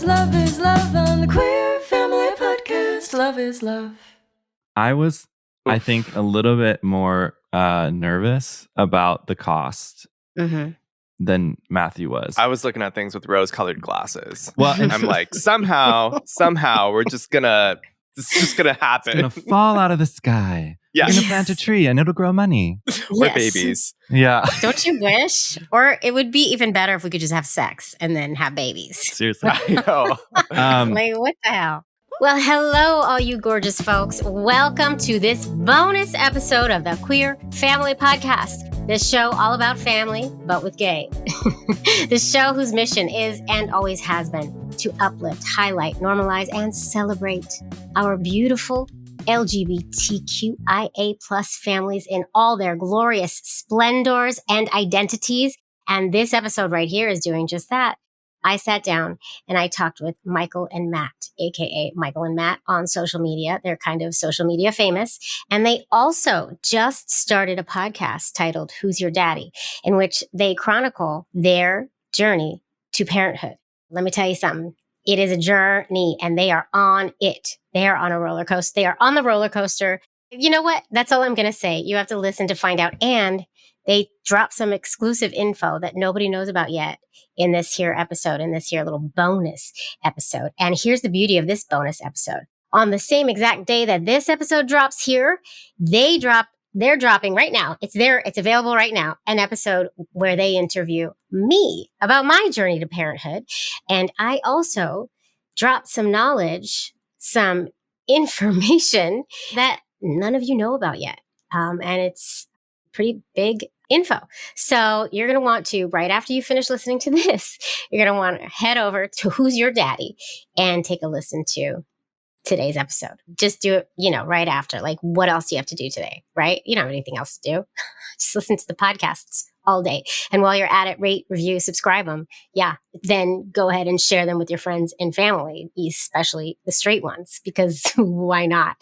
is love on the Queer Family Podcast. Love is love. I was, I think, a little bit more nervous about the cost than Matthew was. I was looking at things with rose-colored glasses. Well, and I'm like, somehow, it's just gonna happen. it's gonna fall out of the sky. Yeah. You're gonna plant a tree and it'll grow money. Or babies. Yeah. Don't you wish? Or it would be even better if we could just have sex and then have babies. Seriously. I know. Like, what the hell? Well, hello, all you gorgeous folks. Welcome to this bonus episode of the Queer Family Podcast. This show all about family, but with gay. This show whose mission is and always has been to uplift, highlight, normalize, and celebrate our beautiful LGBTQIA+ families in all their glorious splendors and identities. And this episode right here is doing just that. I sat down and I talked with Michael and Matt, aka Michael and Matt, on social media. They're kind of social media famous. And they also just started a podcast titled Who's Your Daddy, in which they chronicle their journey to parenthood. Let me tell you something. It is a journey and they are on it. They are on a roller coaster. They are on the roller coaster. You know what? That's all I'm going to say. You have to listen to find out. And they drop some exclusive info that nobody knows about yet in this here episode, in this here little bonus episode. And here's the beauty of this bonus episode. On the same exact day that this episode drops here, they're dropping right now. It's there. It's available right now. An episode where they interview me about my journey to parenthood. And I also dropped some knowledge, some information that none of you know about yet. And it's pretty big info. So you're going to want to, right after you finish listening to this, you're going to want to head over to Who's Your Daddy and take a listen to today's episode. Just do it, right after. Like, what else do you have to do today, right? You don't have anything else to do. Just listen to the podcasts all day. And while you're at it, rate, review, subscribe them. Yeah. Then go ahead and share them with your friends and family, especially the straight ones, because why not?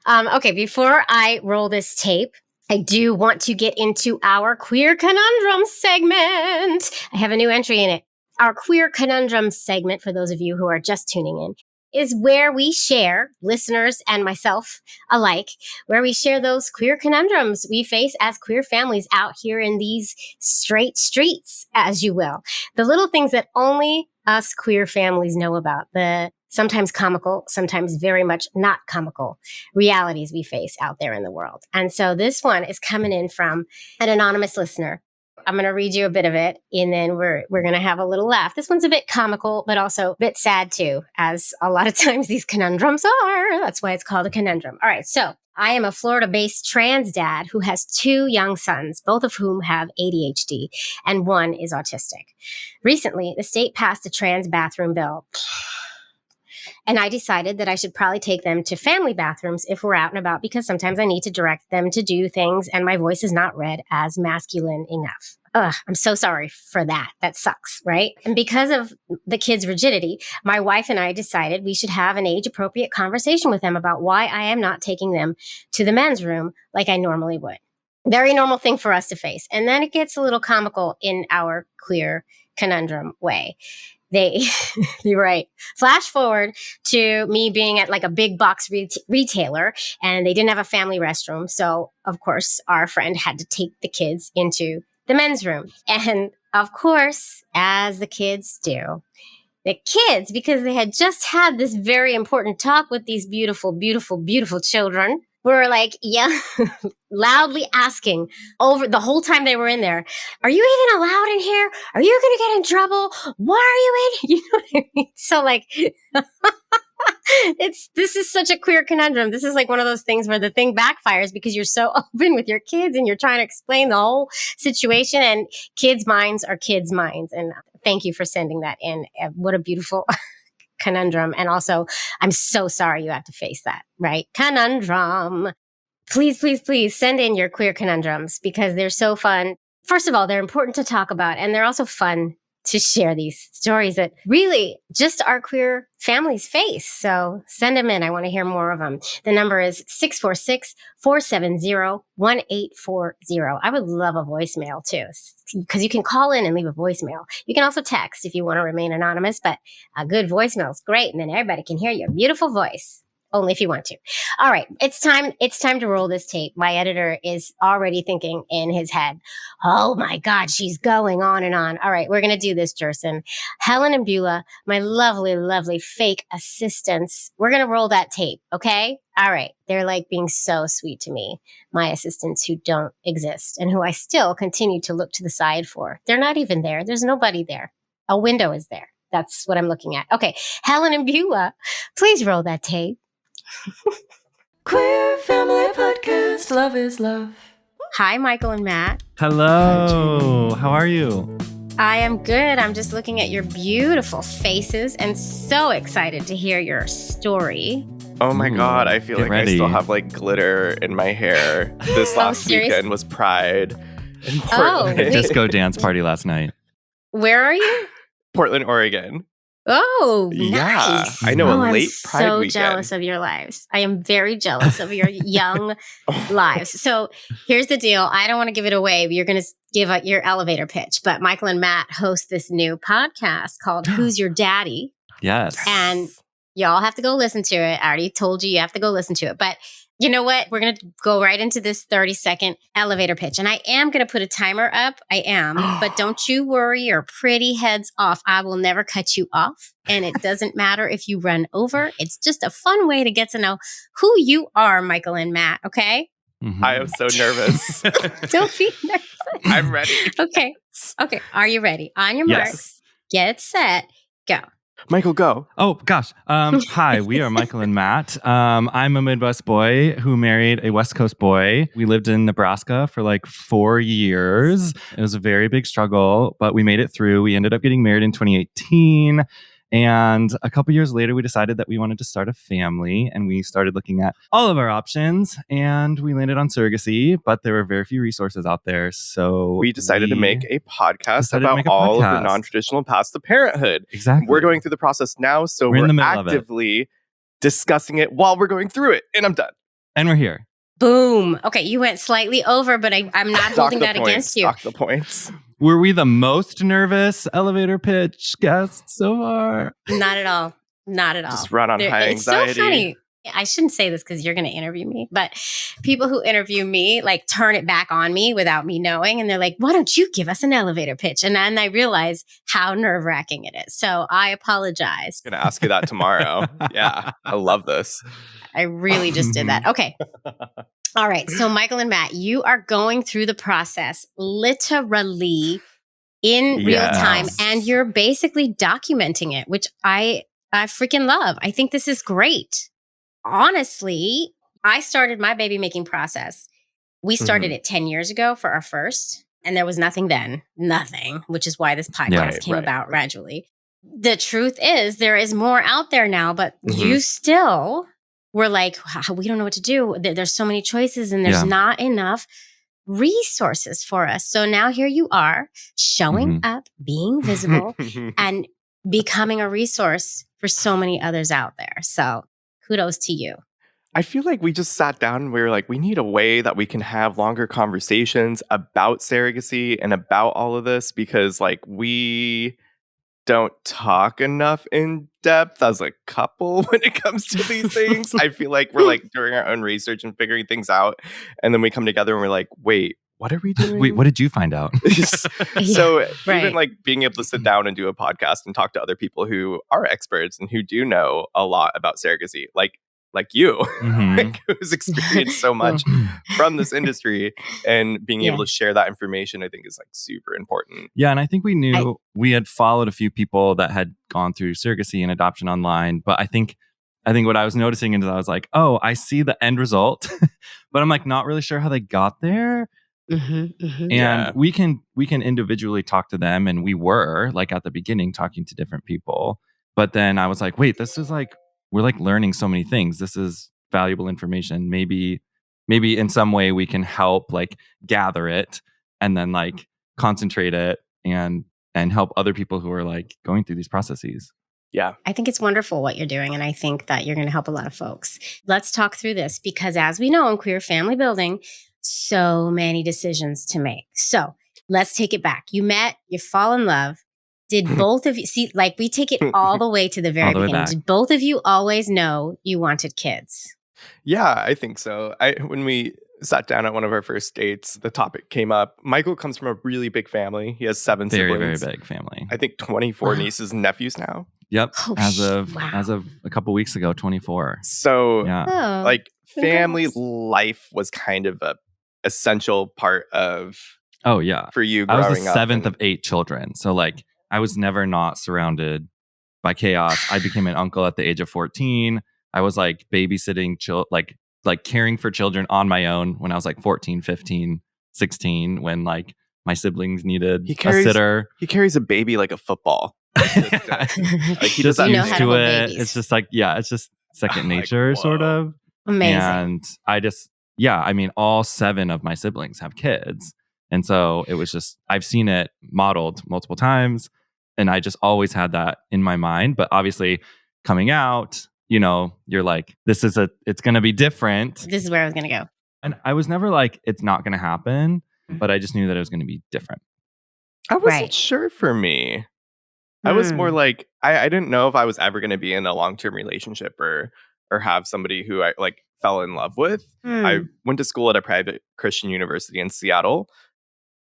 Okay. Before I roll this tape, I do want to get into our Queer Conundrum segment. I have a new entry in it. Our Queer Conundrum segment, for those of you who are just tuning in, is where we share, listeners and myself alike, where we share those queer conundrums we face as queer families out here in these straight streets, as you will. The little things that only us queer families know about, the sometimes comical, sometimes very much not comical realities we face out there in the world. And so this one is coming in from an anonymous listener. I'm going to read you a bit of it, and then we're going to have a little laugh. This one's a bit comical, but also a bit sad too, as a lot of times these conundrums are. That's why it's called a conundrum. All right. So I am a Florida-based trans dad who has 2 young sons, both of whom have ADHD, and one is autistic. Recently, the state passed a trans bathroom bill. And I decided that I should probably take them to family bathrooms if we're out and about, because sometimes I need to direct them to do things and my voice is not read as masculine enough. Ugh, I'm so sorry for that. That sucks, right? And because of the kids' rigidity, my wife and I decided we should have an age-appropriate conversation with them about why I am not taking them to the men's room like I normally would. Very normal thing for us to face. And then it gets a little comical in our queer conundrum way. You're right. Flash forward to me being at like a big box retailer, and they didn't have a family restroom. So, of course, our friend had to take the kids into the men's room. And of course, as the kids do, the kids, because they had just had this very important talk with these beautiful, beautiful, beautiful children, were like, loudly asking over the whole time they were in there, are you even allowed in here? Are you going to get in trouble? Why are you in? You know what I mean? So like, this is such a queer conundrum. This is like one of those things where the thing backfires because you're so open with your kids and you're trying to explain the whole situation, and kids' minds are kids' minds. And thank you for sending that in. What a beautiful conundrum. And also, I'm so sorry you have to face that, right? Conundrum. Please, please, please send in your queer conundrums because they're so fun. First of all, they're important to talk about, and they're also fun to share these stories that really just our queer families face. So send them in. I want to hear more of them. The number is 646-470-1840. I would love a voicemail too, because you can call in and leave a voicemail. You can also text if you want to remain anonymous, but a good voicemail is great. And then everybody can hear your beautiful voice. Only if you want to. All right. It's time to roll this tape. My editor is already thinking in his head, oh my God, she's going on and on. All right. We're going to do this, Jerson. Helen and Beulah, my lovely, lovely fake assistants. We're going to roll that tape. Okay. All right. They're like being so sweet to me. My assistants who don't exist and who I still continue to look to the side for. They're not even there. There's nobody there. A window is there. That's what I'm looking at. Okay. Helen and Beulah, please roll that tape. Queer Family Podcast. Love is love. Hi, Michael and Matt. Hello. How are you? I am good. I'm just looking at your beautiful faces and so excited to hear your story. Oh my God, I feel like ready. I still have like glitter in my hair. This last weekend was Pride in Portland. Disco dance party last night. Where are you? Portland, Oregon. Oh, Yeah, nice. I know, a I'm late Pride so weekend. jealous of your lives. I am very jealous of your young lives. So here's the deal. I don't want to give it away. You're going to give your elevator pitch. But Michael and Matt host this new podcast called Who's Your Daddy? Yes. And y'all have to go listen to it. I already told you have to go listen to it. But you know what? We're going to go right into this 30-second elevator pitch. And I am going to put a timer up. I am. But don't you worry your pretty heads off. I will never cut you off. And it doesn't matter if you run over. It's just a fun way to get to know who you are, Michael and Matt. Okay? Mhm. I am so nervous. Don't be nervous. I'm ready. Okay. Okay. Are you ready? On your marks. Yes. Get set. Go. Michael, go. Oh, gosh. Hi, we are Michael and Matt. I'm a Midwest boy who married a West Coast boy. We lived in Nebraska for like 4 years. It was a very big struggle, but we made it through. We ended up getting married in 2018. And a couple years later, we decided that we wanted to start a family, and we started looking at all of our options, and we landed on surrogacy, but there were very few resources out there. So We decided to make a podcast decided to about make a all of podcast. the non-traditional paths to parenthood. Exactly. We're going through the process now, so We're in we're the middle of it. actively discussing it while we're going through it. And I'm done. And we're here. Boom. Okay. You went slightly over, but I'm not Dock holding the that points, against you. dock the points. Were we the most nervous elevator pitch guests so far? Not at all. Not at all. Just run on high It's anxiety. so funny. I shouldn't say this because you're going to interview me, but people who interview me like turn it back on me without me knowing. And they're like, why don't you give us an elevator pitch? And then I realize how nerve wracking it is. So I apologize. I'm going to ask you that tomorrow. Yeah, I love this. I really just did that. Okay. All right. So Michael and Matt, you are going through the process literally in real time, and you're basically documenting it, which I freaking love. I think this is great. Honestly, I started my baby making process. We started it 10 years ago for our first, and there was nothing then, nothing, which is why this podcast came about gradually. The truth is there is more out there now, but you still were like, we don't know what to do. There's so many choices and there's not enough resources for us. So now here you are showing up, being visible, and becoming a resource for so many others out there. So kudos to you. I feel like we just sat down and we were like, we need a way that we can have longer conversations about surrogacy and about all of this, because like we don't talk enough in depth as a couple when it comes to these things. I feel like we're like doing our own research and figuring things out. And then we come together and we're like, wait, what are we doing? Wait, what did you find out? So even like being able to sit down and do a podcast and talk to other people who are experts and who do know a lot about surrogacy, like you, like, who's experienced so much from this industry, and being able to share that information, I think is like super important. Yeah, and I think we knew we had followed a few people that had gone through surrogacy and adoption online, but I think what I was noticing is I was like, oh, I see the end result, but I'm like not really sure how they got there. And we can individually talk to them, and we were like at the beginning talking to different people, but then I was like, wait, this is like, we're like learning so many things. This is valuable information. Maybe in some way we can help like gather it and then like concentrate it and and help other people who are like going through these processes. Yeah. I think it's wonderful what you're doing. And I think that you're going to help a lot of folks. Let's talk through this because as we know in queer family building, so many decisions to make. So let's take it back. You met, you fall in love. Did both of you see, like we take it all the way to the very All the way beginning. back. Did both of you always know you wanted kids? Yeah, I think so. When we sat down at one of our first dates, the topic came up. Michael comes from a really big family. He has 7 Very, siblings. very big family. I think 24 Wow. nieces and nephews now. Yep. Oh, as of wow. a couple weeks ago, 24. So Yeah. Oh, like family congrats. life was kind of a essential part of Oh yeah. for you I growing was the up. 7th and- of 8 children. So like I was never not surrounded by chaos. I became an uncle at the age of 14. I was like babysitting like caring for children on my own when I was like 14, 15, 16 when like my siblings needed He a carries- sitter. He carries a baby like a football. Like he does Just that. You know used how to to hold it. babies. It's just like, yeah, it's just second Like, nature sort whoa. of. Amazing. And I just, yeah, I mean, all 7 of my siblings have kids. And so it was just, I've seen it modeled multiple times. And I just always had that in my mind. But obviously, coming out, you know, you're like, it's going to be different. This is where I was going to go. And I was never like, it's not going to happen. Mhm. But I just knew that it was going to be different. I wasn't Right. sure for me. I was more like I didn't know if I was ever going to be in a long-term relationship or have somebody who I like fell in love with. I went to school at a private Christian university in Seattle.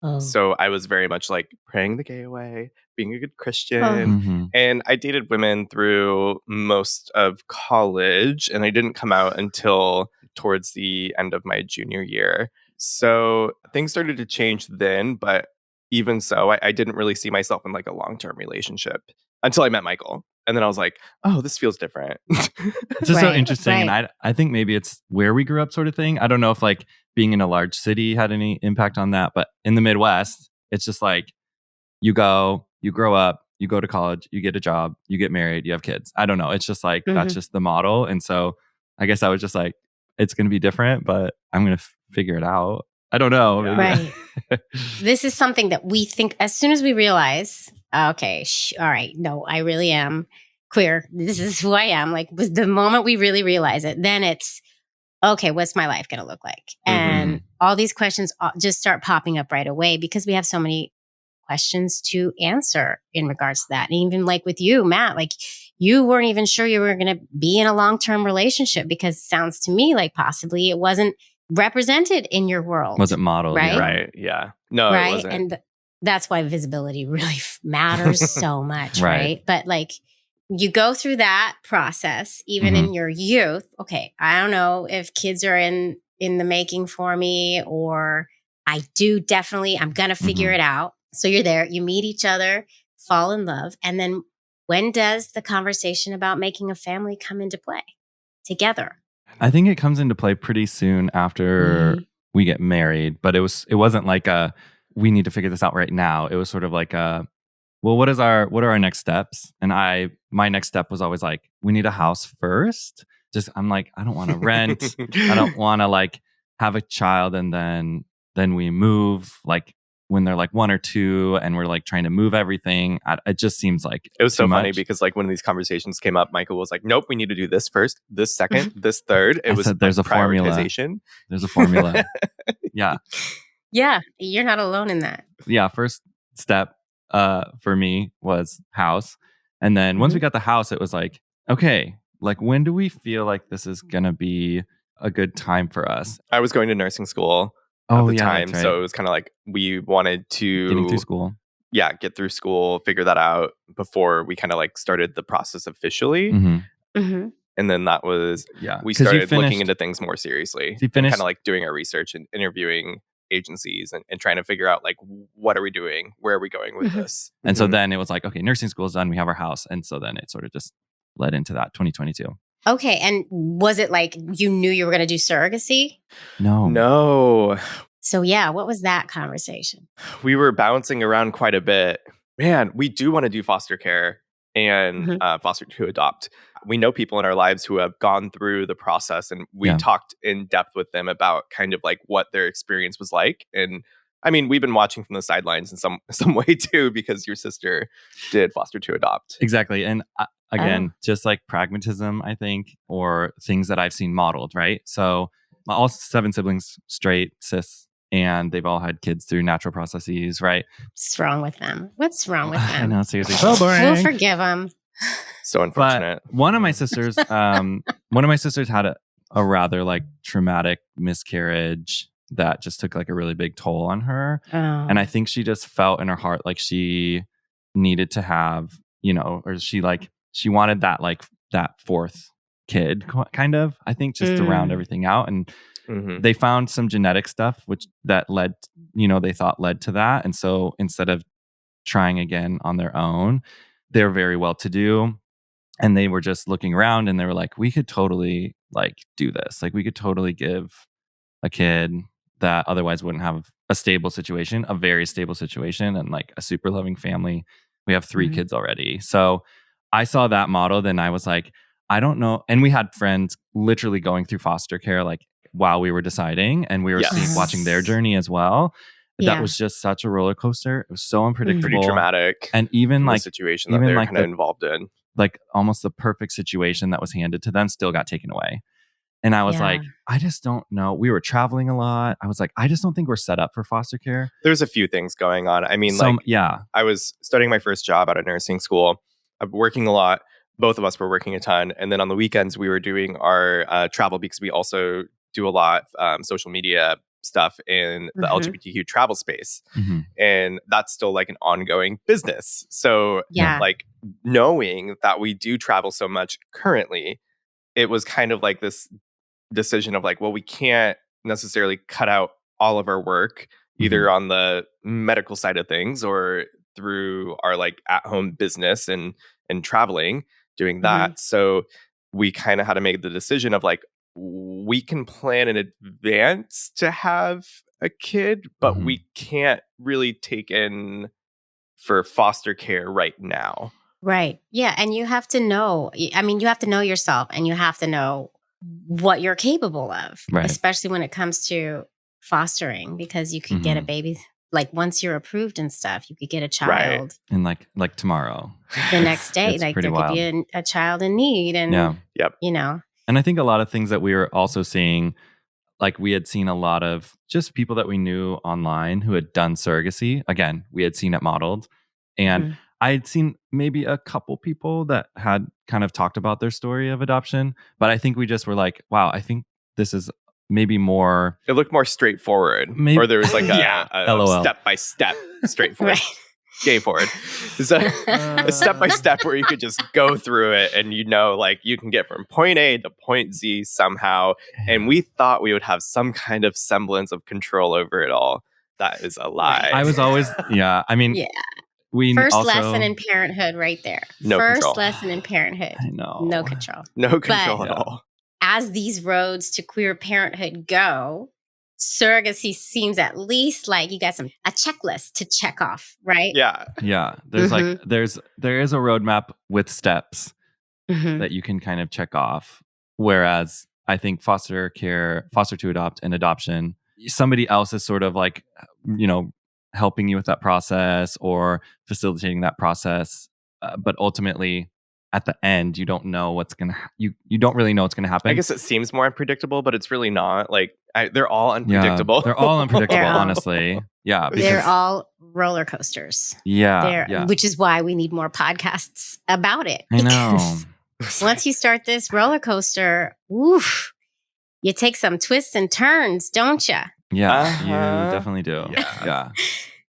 Oh. So I was very much like praying the gay away, being a good Christian. Mhm. And I dated women through most of college, and I didn't come out until towards the end of my junior year. So things started to change then, but even so, I didn't really see myself in like a long-term relationship until I met Michael. And then I was like, oh, this feels different. It's just so Right, interesting. right. And I think maybe it's where we grew up sort of thing. I don't know if like being in a large city had any impact on that. But in the Midwest, it's just like you grow up, you go to college, you get a job, you get married, you have kids. I don't know. It's just like, that's just the model. And so I guess I was just like, it's going to be different, but I'm going to figure it out. I don't know. Yeah. Maybe. Right. This is something that we think as soon as we realize, okay, all right, no, I really am queer. This is who I am. Like was the moment we really realize it, then it's, okay, what's my life going to look like? And all these questions just start popping up right away because we have so many questions to answer in regards to that. And even like with you, Matt, like you weren't even sure you were going to be in a long-term relationship because it sounds to me like possibly it wasn't represented in your world. Wasn't modeled. Right? Yeah. Right. Yeah. No, it Right. wasn't. And that's why visibility really matters so much. Right. Right. But like you go through that process, even in your youth. Okay. I don't know if kids are in the making for me, or I do definitely, I'm going to figure it out. So you're there, you meet each other, fall in love. And then when does the conversation about making a family come into play together? I think it comes into play pretty soon after we get married, but it wasn't like we need to figure this out right now. It was sort of like well, what are our next steps? And my next step was always like, we need a house first. I'm like, I don't want to rent. I don't want to like have a child and then we move like when they're like 1 or 2 and we're like trying to move everything. It just seems like It was so too funny much. because like when these conversations came up, Michael was like, nope, we need to do this first, this second, this third. It I was said, there's like a formula. prioritization. There's a formula. Yeah. Yeah. You're not alone in that. Yeah. First step for me was house. And then once we got the house, it was like, okay, like when do we feel like this is going to be a good time for us? I was going to nursing school at the time. that's right. So it was kind of like we wanted to Getting through school. Yeah, get through school, figure that out before we kind of like started the process officially. Mm-hmm. And then that was, Yeah. we 'Cause you started looking finished- into things more seriously. you And finished- kind of like doing our research and interviewing agencies and trying to figure out like, what are we doing? Where are we going with this? And so then it was like, okay, nursing school is done. We have our house. And so then it sort of just led into that 2022. Okay. And was it like you knew you were going to do surrogacy? No, So yeah, what was that conversation? we were bouncing around quite a bit. Man, we do want to do foster care and foster to adopt. We know people in our lives who have gone through the process, and we talked in depth with them about kind of like what their experience was like. And I mean, we've been watching from the sidelines in some way too, because your sister did foster to adopt. Exactly. And again, just like pragmatism, I think, or things that I've seen modeled, right? So all 7 siblings, straight, cis, and they've all had kids through natural processes, right? What's wrong with them? What's wrong with them? I know, seriously. So boring. We'll forgive them. So unfortunate. But one of my sisters had a rather like traumatic miscarriage that just took like a really big toll on her. Oh. And I think she just felt in her heart like she needed to have, or she wanted that 4th kid kind of, I think, just to round everything out. And they found some genetic stuff that led, they thought led to that. And so instead of trying again on their own, they're very well to do. And they were just looking around and they were like, we could totally like do this. Like we could totally give a kid that otherwise wouldn't have a stable situation, a very stable situation, and like a super loving family. We have 3 kids already. So I saw that model, then I was like, I don't know. And we had friends literally going through foster care like while we were deciding, and we were watching their journey as well. That was just such a roller coaster. It was so unpredictable. Pretty traumatic. And even like the situation that they're kind of involved in. Like almost the perfect situation that was handed to them still got taken away. And I was like, I just don't know. We were traveling a lot. I was like, I just don't think we're set up for foster care. There's a few things going on. I mean, I was starting my first job at a nursing school. I'm working a lot. Both of us were working a ton. And then on the weekends, we were doing our travel, because we also do a lot of social media stuff in the LGBTQ travel space. And that's still like an ongoing business. So like knowing that we do travel so much currently, it was kind of like this decision of like, well, we can't necessarily cut out all of our work either on the medical side of things or through our like at-home business and traveling, doing that. So we kind of had to make the decision of like, we can plan in advance to have a kid, but we can't really take in for foster care right now. Right. Yeah. And you have to know, I mean, you have to know yourself and you have to know what you're capable of, especially when it comes to fostering, because you could get a baby. Like once you're approved and stuff, you could get a child. And like tomorrow. The next day, like there could be a child in need. And, And I think a lot of things that we were also seeing, like we had seen a lot of just people that we knew online who had done surrogacy. Again, we had seen it modeled. And I had seen maybe a couple people that had kind of talked about their story of adoption. But I think we just were like, wow, I think this is maybe more... It looked more straightforward. Or there was like a step-by-step straightforward. Gay forward. It's a step-by-step where you could just go through it and like you can get from point A to point Z somehow. And we thought we would have some kind of semblance of control over it all. That is a lie. I was always, I mean... First lesson in parenthood right there. First lesson in parenthood. I know. No control. No control at all. As these roads to queer parenthood go, surrogacy seems at least like you got a checklist to check off, right? Yeah. Yeah. There's there is a roadmap with steps that you can kind of check off. Whereas I think foster care, foster to adopt, and adoption, somebody else is sort of like, helping you with that process or facilitating that process. But ultimately, at the end, you don't know what's going to you don't really know what's going to happen. I guess it seems more unpredictable, but it's really not. Like they're all unpredictable. They're all unpredictable, honestly. Yeah. They're all roller coasters. Yeah. Which is why we need more podcasts about it. I know. Once you start this roller coaster, you take some twists and turns, don't you? Yeah, you definitely do. Yeah.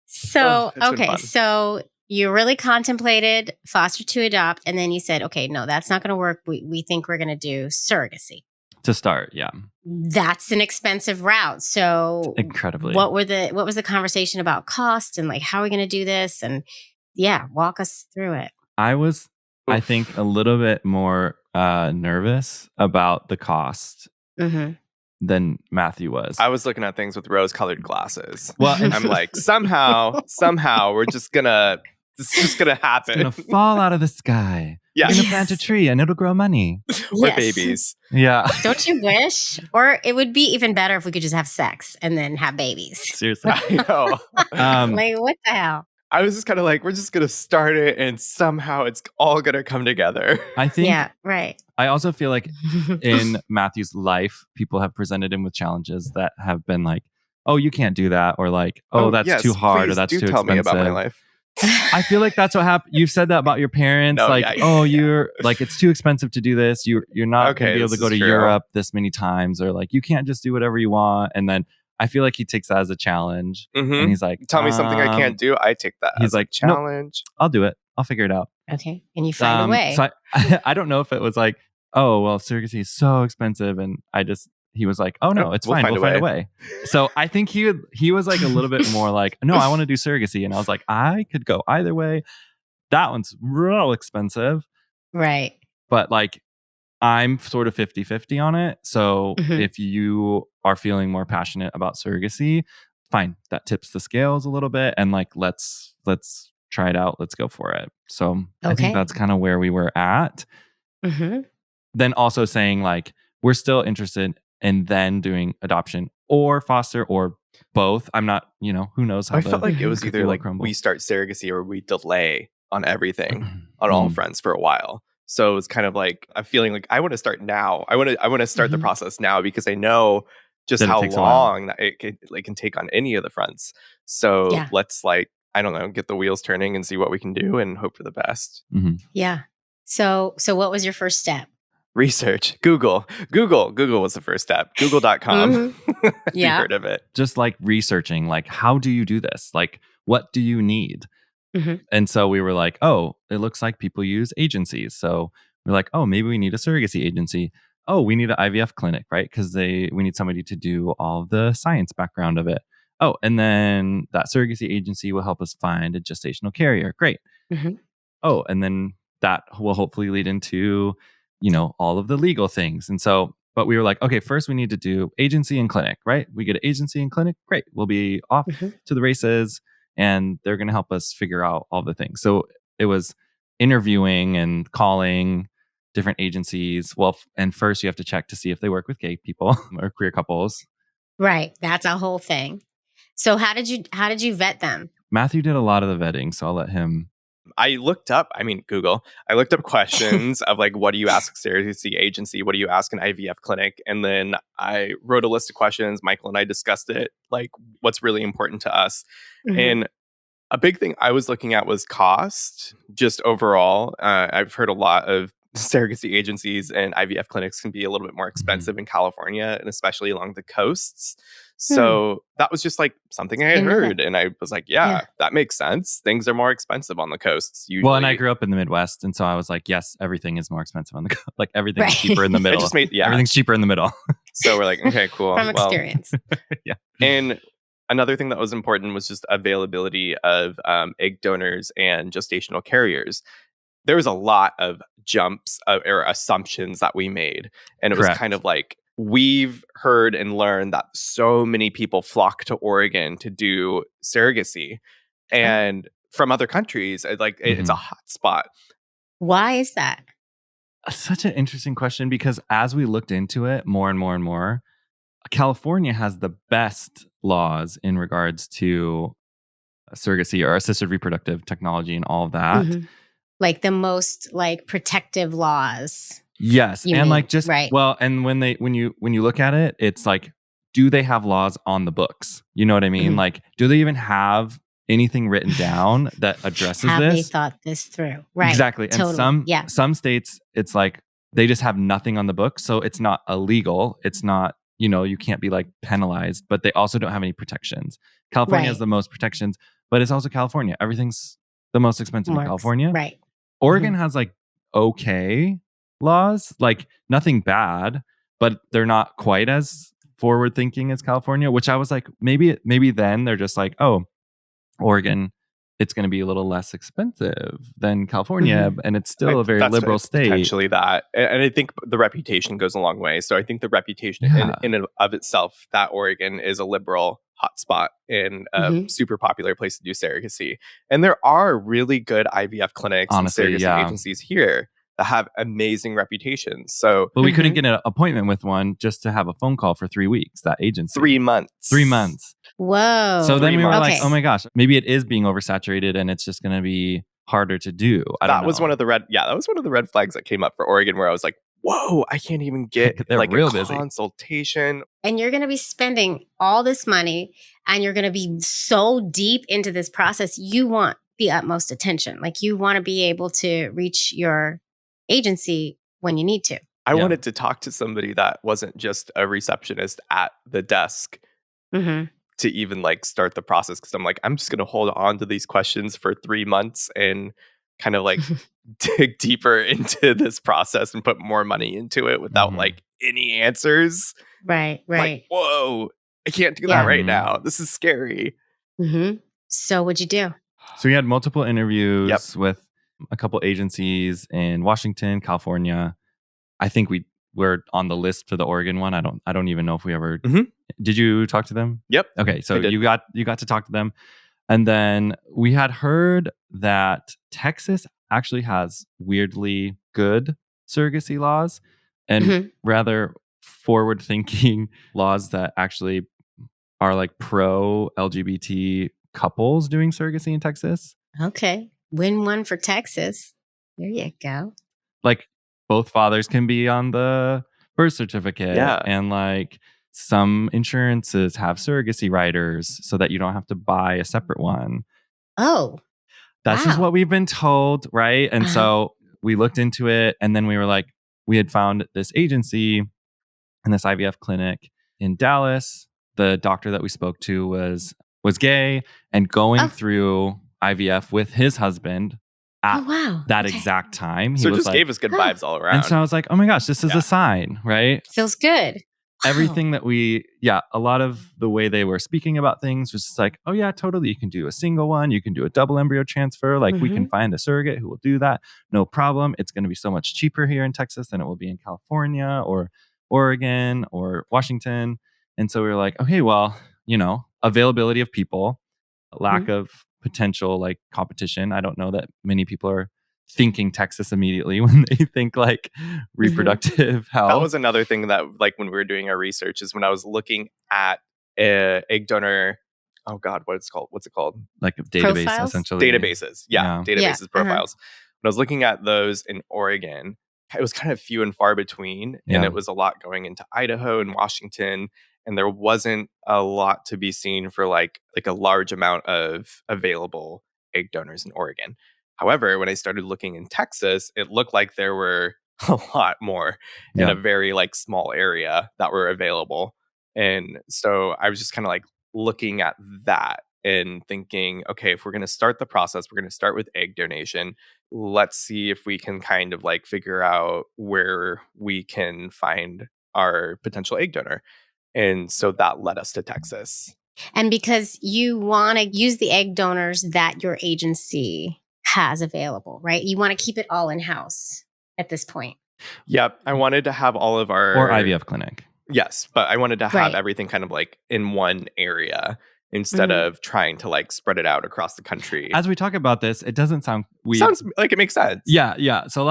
So, so you really contemplated foster to adopt, and then you said, okay, no, that's not going to work. We think we're going to do surrogacy. To start, yeah. That's an expensive route. So incredibly. What was the conversation about cost and like, how are we going to do this? And walk us through it. I was, I think, a little bit more nervous about the cost. Than Matthew was. I was looking at things with rose-colored glasses. Well, I'm like, somehow, we're just gonna It's just gonna happen. It's gonna fall out of the sky. Yes. You're gonna plant a tree and it'll grow money. Or Yes. babies. Yeah. Don't you wish? Or it would be even better if we could just have sex and then have babies. Seriously. I know. Like, what the hell? I was just kind of like, we're just gonna start it, and somehow it's all gonna come together. I think. Yeah, right. I also feel like in Matthew's life, people have presented him with challenges that have been like, "Oh, you can't do that," or like, "Oh, that's yes, too hard," or please "That's do too tell expensive." me about my life. I feel like that's what happened. You've said that about your parents, No, like, yeah. "Oh, you're like, it's too expensive to do this. You're not Okay, going to be able to this go is to true. Europe this many times," or like, "You can't just do whatever you want." And then I feel like he takes that as a challenge, Mhm. and he's like, Tell me something I can't do. I take that he's as a like, "Nope. challenge. I'll do it. I'll figure it out." Okay. And you find a way. So I don't know if it was like, "Oh, well, surrogacy is so expensive," and he was like, "Oh no, it's We'll fine. find We'll a find a way." So I think he was like a little bit more like, "No, I want to do surrogacy," and I was like, "I could go either way. That one's real expensive." Right. But like, I'm sort of 50-50 on it. So Mhm. if you are feeling more passionate about surrogacy, fine. That tips the scales a little bit. And like, let's try it out. Let's go for it. So I Okay. think that's kind of where we were at. Mm-hmm. Then also saying like, we're still interested in then doing adoption or foster or both. I'm not, who knows how I felt like it was cookie either will like crumble. we start surrogacy or we delay on everything on all fronts for a while. So it's kind of like I'm feeling like I want to start now. I want to start the Mhm. process now because I know just That it how takes a while. long that it can take on any of the fronts. So Yeah. let's like I don't know, get the wheels turning and see what we can do and hope for the best. Mhm. Yeah. So what was your first step? Research, Google was the first step. Google.com. Have you Yeah. heard of it? Just like researching, like, how do you do this? Like, what do you need? Mhm. And so we were like, oh, it looks like people use agencies. So we're like, oh, maybe we need a surrogacy agency. Oh, we need an IVF clinic, right? Because we need somebody to do all of the science background of it. Oh, and then that surrogacy agency will help us find a gestational carrier. Great. Mhm. Oh, and then that will hopefully lead into, all of the legal things. And so, but we were like, okay, first we need to do agency and clinic, right? We get an agency and clinic. Great. We'll be off Mhm. to the races and they're going to help us figure out all the things. So it was interviewing and calling different agencies. Well, and first you have to check to see if they work with gay people or queer couples. Right. That's a whole thing. So how did you vet them? Matthew did a lot of the vetting, so I'll let him. I looked up questions of like, what do you ask a surrogacy agency? What do you ask an IVF clinic? And then I wrote a list of questions. Michael and I discussed it, like what's really important to us. Mhm. And a big thing I was looking at was cost, just overall. I've heard a lot of surrogacy agencies and IVF clinics can be a little bit more expensive in California and especially along the coasts. So that was just like something I had Didn't know that. heard. And I was like, yeah, that makes sense. Things are more expensive on the coasts. Usually. Well, and I grew up in the Midwest, and so I was like, yes, everything is more expensive on the coast. Like everything's Right. cheaper in the It middle. just made, yeah. Everything's cheaper in the middle. So we're like, okay, cool. From Well, experience. Yeah. and another thing that was important was just availability of egg donors and gestational carriers. There was a lot of jumps or assumptions that we made. And it was Correct. kind of like, we've heard and learned that so many people flock to Oregon to do surrogacy. And from other countries, it's a hot spot. Why is that? Such an interesting question because as we looked into it more and more and more, California has the best laws in regards to surrogacy or assisted reproductive technology and all of that. Mhm. Like the most like protective laws. Yes, You and mean, like just right. well, and when you look at it, it's like, do they have laws on the books? You know what I mean? Mhm. Like, do they even have anything written down that addresses Have this? they thought this through? Right. Exactly. And Totally. some states, it's like they just have nothing on the books, so it's not illegal. It's not, you can't be like penalized, but they also don't have any protections. California has Right. the most protections, but it's also California. Everything's the most expensive in California. Right. Oregon has like okay laws, like nothing bad, but they're not quite as forward thinking as California, which I was like, maybe then they're just like, oh, Oregon, it's going to be a little less expensive than California, and it's still a very liberal state. Potentially that. And I think the reputation goes a long way. So I think the reputation in and of itself, that Oregon is a liberal hotspot and a Mhm. super popular place to do surrogacy. And there are really good IVF clinics Honestly, and surrogacy yeah. agencies here that have amazing reputations. So But we couldn't get an appointment with one just to have a phone call for 3 weeks, that agency. 3 months. 3 months. Whoa. So then 3 we were months. like, Okay. oh my gosh, maybe it is being oversaturated and it's just going to be harder to do. I don't know. That was one of the red flags that came up for Oregon, where I was like, whoa, I can't even get They're like real a busy. consultation. And you're going to be spending all this money and you're going to be so deep into this process. You want the utmost attention. Like you want to be able to reach your agency when you need to. I Yeah. wanted to talk to somebody that wasn't just a receptionist at the desk Mm-hmm. to even like start the process, because I'm like, I'm just going to hold on to these questions for 3 months and kind of like dig deeper into this process and put more money into it without Mhm. like any answers. Right, Like, right. whoa, I can't do Yeah. that right Mhm. now. This is scary. Mm-hmm. So what'd you do? So we had multiple interviews with a couple agencies in Washington, California. I think we were on the list for the Oregon one. I don't even know if we ever Did you talk to them? Yep. Okay, so I did. you got to talk to them. And then we had heard that Texas actually has weirdly good surrogacy laws and Mhm. rather forward-thinking laws that actually are like pro LGBT couples doing surrogacy in Texas. Okay. Win one for Texas. There you go. Like both fathers can be on the birth certificate. Yeah. And like some insurances have surrogacy riders so that you don't have to buy a separate one. Oh, That's just wow. what we've been told, right? And Uh-huh. so we looked into it, and then we were like, we had found this agency and this IVF clinic in Dallas. The doctor that we spoke to was gay and going Oh. through IVF with his husband at Oh, wow. that Okay. exact time. He So it was just like, gave us good vibes all around. and so I was like, oh my gosh, this is Yeah. a sign, right? Feels good. Wow. Everything that a lot of the way they were speaking about things was just like, oh yeah, totally. You can do a single one. You can do a double embryo transfer. Like we can find a surrogate who will do that. No problem. It's going to be so much cheaper here in Texas than it will be in California or Oregon or Washington. And so we were like, okay, well, availability of people, lack of potential like competition. I don't know that many people are thinking Texas immediately when they think like reproductive health. That was another thing that like when we were doing our research is when I was looking at egg donor. Oh God, what's it called? Like a database, Profiles? essentially. Databases. Yeah. Databases, Yeah, uh-huh. profiles. When I was looking at those in Oregon, it was kind of few and far between. And Yeah. it was a lot going into Idaho and Washington. And there wasn't a lot to be seen for like a large amount of available egg donors in Oregon. However, when I started looking in Texas, it looked like there were a lot more in Yeah. a very like small area that were available. And so I was just kind of like looking at that and thinking, okay, if we're going to start the process, we're going to start with egg donation. Let's see if we can kind of like figure out where we can find our potential egg donor. And so that led us to Texas. And because you want to use the egg donors that your agency has available, right? You want to keep it all in-house at this point. Yep. I wanted to have all of our... Or IVF clinic. Yes, but I wanted to have Right. everything kind of like in one area instead of trying to like spread it out across the country. As we talk about this, it doesn't sound weird. Sounds like it makes sense. Yeah. So a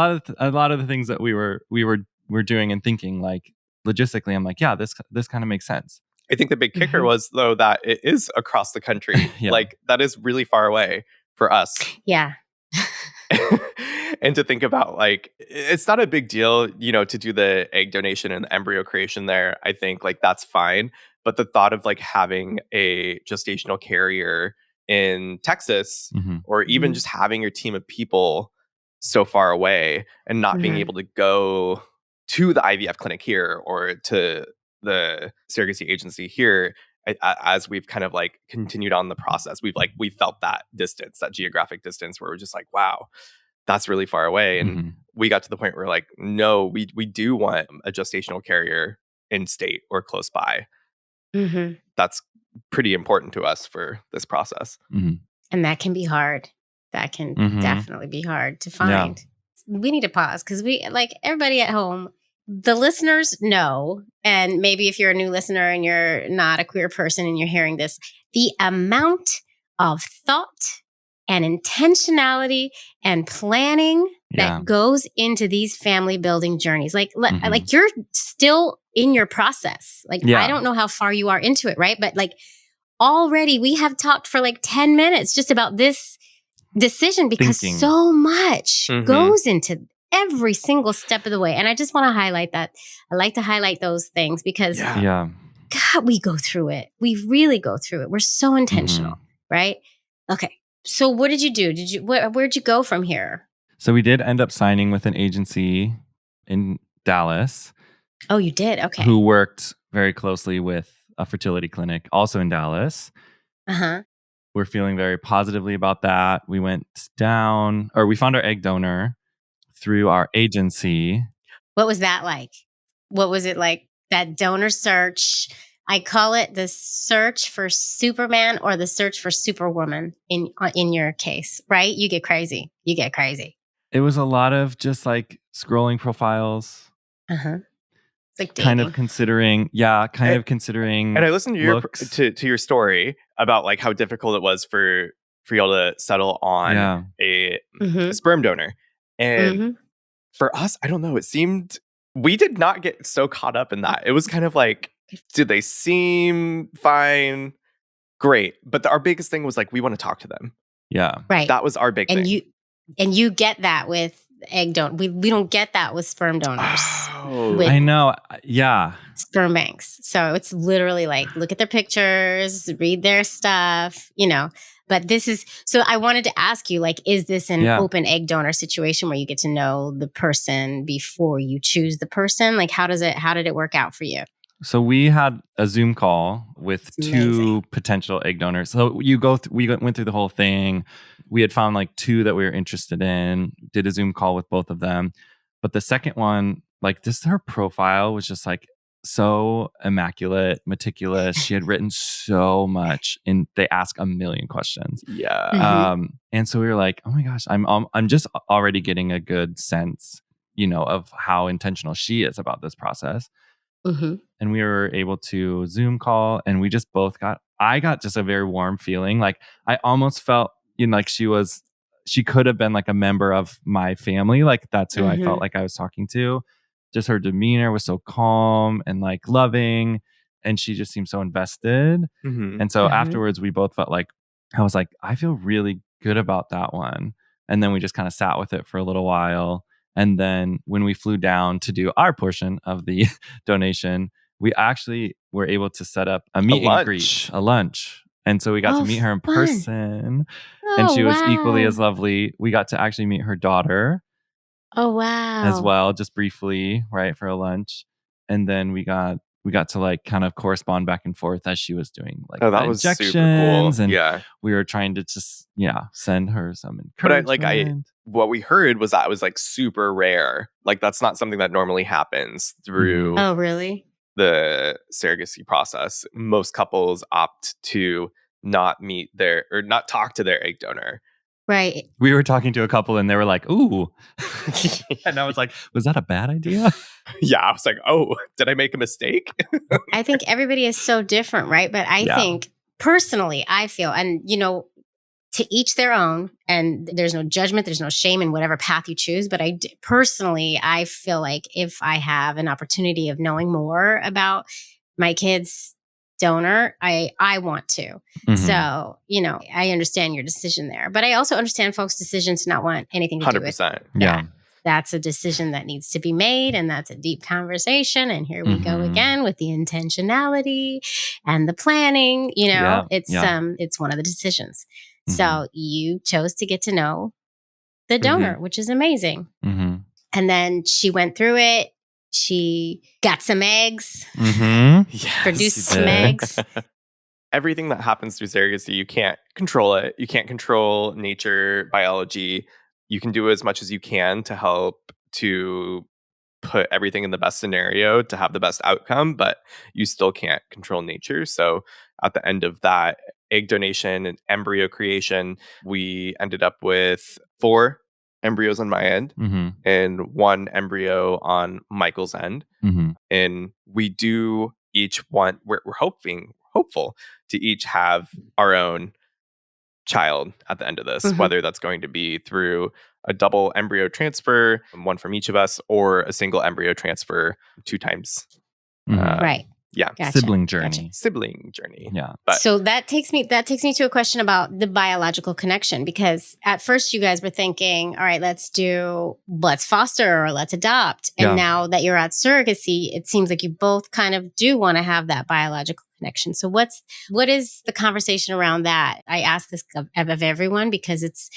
lot of the things that we were doing and thinking, like logistically, I'm like, yeah, this kind of makes sense. I think the big kicker was though that it is across the country. Yeah. Like that is really far away for us. Yeah. And to think about like it's not a big deal, to do the egg donation and the embryo creation there. I think like that's fine. But the thought of like having a gestational carrier in Texas or even just having your team of people so far away and not being able to go to the IVF clinic here or to the surrogacy agency here, as we've kind of like continued on the process, we felt that distance, that geographic distance where we're just like, wow, that's really far away. And we got to the point where like, no, we do want a gestational carrier in state or close by. That's pretty important to us for this process. And that can be hard. That can definitely be hard to find. We need to pause because we like everybody at home the listeners know, and maybe if you're a new listener and you're not a queer person and you're hearing this, the amount of thought and intentionality and planning Yeah. that goes into these family building journeys. Like Mhm. you're still in your process. Like, Yeah. I don't know how far you are into it, right? But like already we have talked for like 10 minutes just about this decision because Thinking. so much Mhm. goes into every single step of the way. And I just want to highlight that. I like to highlight those things because Yeah. Yeah. God, we go through it. We really go through it. We're so intentional, right? Okay. So what did you do? Where'd you go from here? So we did end up signing with an agency in Dallas Oh, you did? Okay. who worked very closely with a fertility clinic also in Dallas. Uh-huh. We're feeling very positively about that. We went down, or we found our egg donor through our agency. What was that like? What was it like? That donor search. I call it the search for Superman or the search for Superwoman in your case, right? You get crazy. You get crazy. It was a lot of just like scrolling profiles, Uh-huh. It's like kind dating. of considering, And I listened to your looks. to your story about like how difficult it was for y'all to settle on Yeah. a Mhm. sperm donor. And Mhm. for us, I don't know, it seemed we did not get so caught up in that. It was kind of like, did they seem fine? Great. But our biggest thing was like, we want to talk to them. Yeah. Right. That was our big And thing. you get that with egg donor. We don't get that with sperm donors. Oh. With I know. Yeah. sperm banks. So it's literally like, look at their pictures, read their stuff, But this is, so I wanted to ask you, like, is this an Yeah. open egg donor situation where you get to know the person before you choose the person? Like, how did it work out for you? So we had a Zoom call with It's two amazing. potential egg donors. So we went through the whole thing. We had found like two that we were interested in, did a Zoom call with both of them. But the second one, like her profile was just like so immaculate, meticulous. She had written so much and they ask a million questions. Yeah. Mhm. And so we were like, oh my gosh, I'm just already getting a good sense, of how intentional she is about this process. Mhm. And we were able to Zoom call and we just I got just a very warm feeling. Like I almost felt like she could have been like a member of my family. Like that's who I felt Mhm. like I was talking to. Just her demeanor was so calm and like loving. And she just seemed so invested. Mhm. And so Mhm. afterwards we both felt like, I was like, I feel really good about that one. And then we just kind of sat with it for a little while. And then when we flew down to do our portion of the donation, we actually were able to set up a meet and lunch. greet, a lunch. And so we got to meet her in fun. person. And Oh, she was equally wow. as lovely. We got to actually meet her daughter Oh, wow. as well, just briefly, right, for a lunch. And then we got to like kind of correspond back and forth as she was doing like Oh, the that was super cool. injections. And Yeah. we were trying to just, send her some But encouragement. what we heard was that it was like super rare. Like that's not something that normally happens through Oh, really? the surrogacy process. Most couples opt to not not talk to their egg donor. Right. We were talking to a couple and they were like, ooh. And I was like, was that a bad idea? Yeah, I was like, oh, did I make a mistake? I think everybody is so different, right? But I think personally, I feel, and to each their own, and there's no judgment, there's no shame in whatever path you choose. But personally, I feel like if I have an opportunity of knowing more about my kid's donor, I want to. Mhm. So, I understand your decision there, but I also understand folks' decisions to not want anything to do with 100%. Yeah. that's a decision that needs to be made, and that's a deep conversation. And here we go Mhm. again with the intentionality and the planning. Yeah, it's yeah. it's one of the decisions. Mhm. So you chose to get to know the donor, which is amazing. Mhm. And then she went through it. She got some eggs, Mhm. Yes. produced She some did. eggs. Everything that happens through surrogacy, you can't control it. You can't control nature, biology. You can do as much as you can to help to put everything in the best scenario to have the best outcome, but you still can't control nature. So at the end of that egg donation and embryo creation, we ended up with 4 embryos on my end Mm-hmm. and 1 embryo on Michael's end. Mm-hmm. And we do each one, we're hopeful to each have our own child at the end of this, Mhm. whether that's going to be through a double embryo transfer, one from each of us, or a single embryo transfer 2 times. Mhm. Right. Yeah. Gotcha. Sibling Gotcha. journey. Sibling journey. Yeah. But So that takes me to a question about the biological connection, because at first you guys were thinking, all right, let's foster or let's adopt. And Yeah. now that you're at surrogacy, it seems like you both kind of do want to have that biological connection. So what is the conversation around that? I ask this of everyone because it's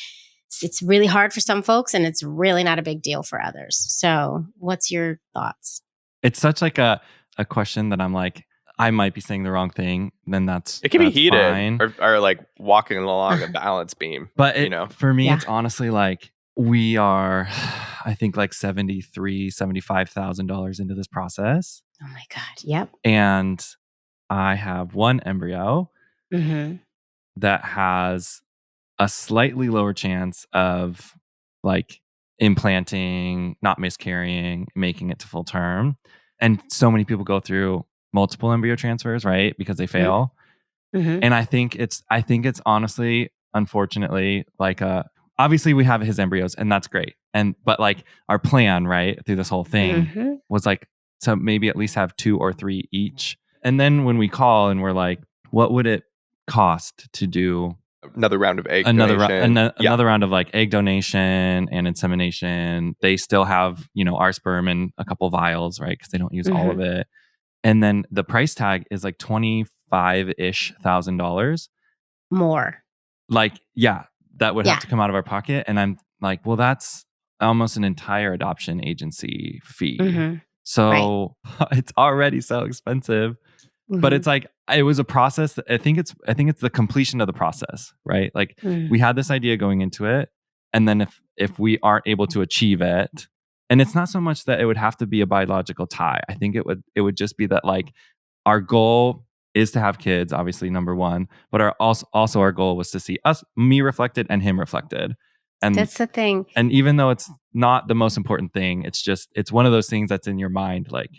really hard for some folks and it's really not a big deal for others. So what's your thoughts? It's such like a question that I'm like, I might be saying the wrong thing. Then it can be that's heated fine. or like walking along a balance beam. But for me, Yeah. it's honestly like we are, I think like $75,000 into this process. Oh my God. Yep. And I have 1 embryo Mm-hmm. that has a slightly lower chance of like implanting, not miscarrying, making it to full term. And so many people go through multiple embryo transfers, right? Because they fail. Mm-hmm. And I think it's honestly, unfortunately, like obviously we have his embryos and that's great. But like our plan, right, through this whole thing Mm-hmm. was like to maybe at least have 2 or 3 each. And then when we call and we're like, what would it cost to do Another round of egg another donation. another round of like egg donation and insemination? They still have, our sperm in a couple vials, right? Because they don't use all of it. And then the price tag is like $25,000. More. Like, yeah, that would have to come out of our pocket. And I'm like, well, that's almost an entire adoption agency fee. Mm-hmm. So it's already so expensive. But it's like, it was a process. I think it's the completion of the process, right? Like we had this idea going into it. And then if we aren't able to achieve it, and it's not so much that it would have to be a biological tie. I think it would just be that like our goal is to have kids, obviously number 1, but also our goal was to see me reflected and him reflected. And that's the thing. And even though it's not the most important thing, it's one of those things that's in your mind. Like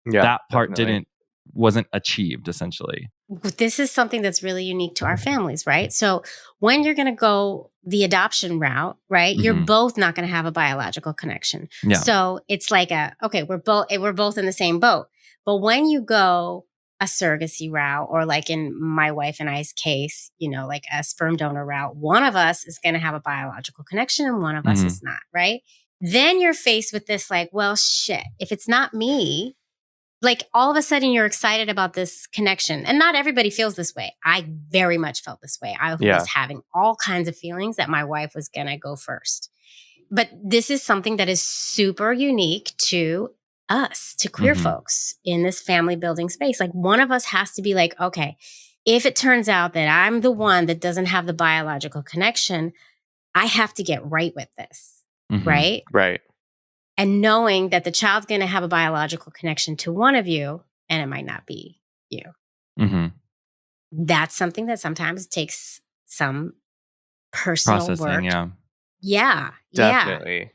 that part wasn't achieved essentially. This is something that's really unique to our families, right? So when you're going to go the adoption route, right, you're both not going to have a biological connection. Yeah. So it's like we're both in the same boat. But when you go a surrogacy route, or like in my wife and I's case, like a sperm donor route, one of us is going to have a biological connection and one of us is not, right? Then you're faced with this like, well, shit, if it's not me, like all of a sudden you're excited about this connection. And not everybody feels this way. I very much felt this way. I was having all kinds of feelings that my wife was going to go first. But this is something that is super unique to us, to queer folks in this family building space. Like one of us has to be like, okay, if it turns out that I'm the one that doesn't have the biological connection, I have to get right with this. Right? Right. And knowing that the child's going to have a biological connection to one of you, and it might not be you. That's something that sometimes takes some personal processing, work. Yeah. Definitely.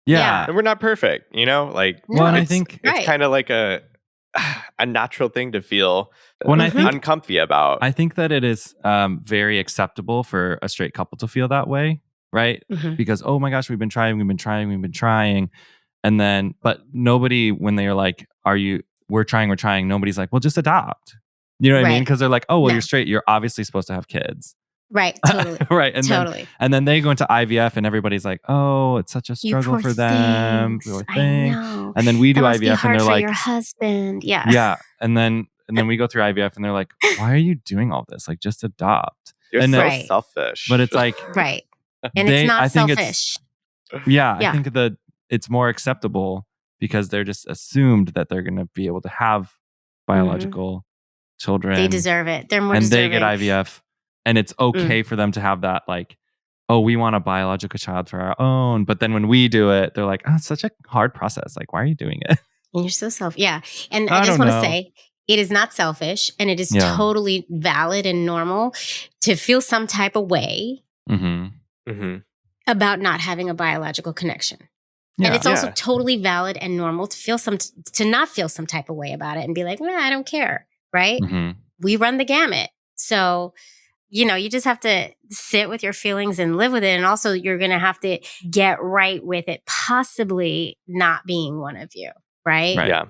Yeah. And we're not perfect, Like, well, and I think it's kind of like a natural thing to feel uncomfy about. I think that it is very acceptable for a straight couple to feel that way, right? Because, oh my gosh, we've been trying. And then, but nobody, when they're like, we're trying, nobody's like, well, just adopt. You know what I mean? Because they're like, oh, well, you're straight. You're obviously supposed to have kids. Right. Totally. Right. And then they go into IVF and everybody's like, oh, it's such a struggle for them. I know. And then we do that must IVF be hard and they're for like, your husband. Yeah. Yeah. And then we go through IVF and they're like, why are you doing all this? Like, just adopt. You're and so selfish. But it's like, right. And it's not selfish. I think that it's more acceptable because they're just assumed that they're going to be able to have biological children. They deserve it. They're more and deserving. They get IVF. And it's okay for them to have that, like, oh, we want a biological child for our own. But then when we do it, they're like, oh, it's such a hard process. Like, why are you doing it? And you're so selfish. Yeah. And I just want to say, it is not selfish and it is totally valid and normal to feel some type of way. about not having a biological connection. Yeah. And it's also Yeah. totally valid and normal to feel to not feel some type of way about it and be like, nah, I don't care. Right? Mhm. We run the gamut. So, you just have to sit with your feelings and live with it. And also you're going to have to get right with it, possibly not being one of you. Right? Right. Yeah.